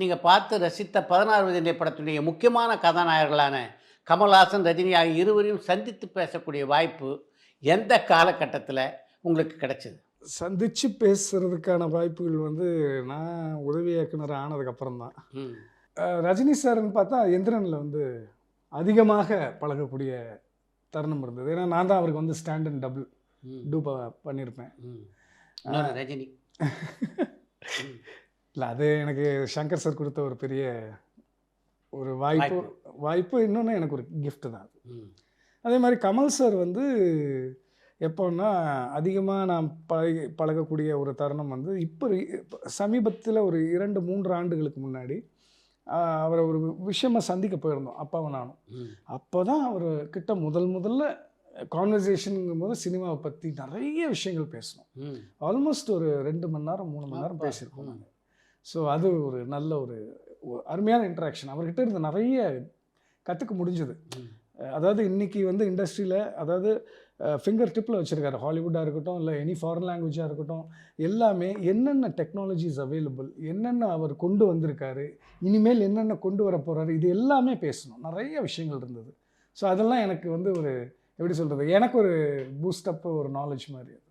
நீங்கள் பார்த்து ரசித்த 16 வயதிலே படத்துடைய முக்கியமான கதாநாயகர்களான கமல்ஹாசன், ரஜினி ஆகிய இருவரையும் சந்தித்து பேசக்கூடிய வாய்ப்பு எந்த காலகட்டத்தில உங்களுக்கு கிடைச்சது? சந்திச்சு பேசுறதுக்கான வாய்ப்புகள் வந்து நான் உதவி இயக்குனர் ஆனதுக்கப்புறம் தான். ம். ரஜினி சார்ன்னு பார்த்தா எந்திரன்ல வந்து அதிகமாக பழகக்கூடிய தருணம் இருந்தது. ஏன்னா நான் தான் அவருக்கு வந்து ஸ்டாண்ட் அண்ட் டபுள் ம். டூப்பா பண்ணியிருப்பேன். ம். இன்னொரு ரஜினி. ம். இல்ல அது எனக்கு சங்கர் சார் குடுத்த ஒரு பெரிய ஒரு வாய்ப்பு. வாய்ப்பு. வாய்ப்பு இன்னொன்னு எனக்கு ஒரு கிஃப்ட் தான் அது. ம். அதே மாரி கமல் சார் வந்து எப்போன்னா, அதிகமா நான் பழகக்கூடிய ஒரு தருணம் வந்து இப்ப சமீபத்தில ஒரு 2, 3 ஆண்டுகளுக்கு முன்னாடி, அவர ஒரு விஷயமா சந்திக்க போயிருந்தோம், அப்பாவும் நானும். ம். அப்பதான் அவரு கிட்ட முதல்ல கான்வர்சேஷன்ங்கும்போது சினிமாவ பத்தி நெறைய விஷயங்கள் பேசினோம். ம். ஆல்மோஸ்ட் ஒரு 2 மணி நேரம், 3 மணி நேரம் அப்பா! பேசியிருக்கோம் ம். நாங்க. ஸோ அது ஒரு நல்ல ஒரு அருமையான இன்டராக்ஷன். அவர்கிட்ட இருந்து நெறைய கத்துக்க முடிஞ்சது. ம். அதாவது இன்னைக்கு வந்து இண்டஸ்ட்ரியில அதாவது ஃபிங்கர் டிப்பில் வச்சுருக்காரு. ஹாலிவுட்டாக இருக்கட்டும், இல்லை எனி ஃபாரின் லாங்குவேஜாக இருக்கட்டும், எல்லாமே என்னென்ன டெக்னாலஜிஸ் அவைலபிள், என்னென்ன அவர் கொண்டு வந்திருக்காரு, இனிமேல் என்னென்ன கொண்டு வர போகிறாரு, இது எல்லாமே பேசணும். நிறைய விஷயங்கள் இருந்தது. ஸோ அதெல்லாம் எனக்கு வந்து ஒரு எப்படி சொல்கிறது, எனக்கு ஒரு பூஸ்டப் ஒரு நாலேஜ் மாதிரி அது.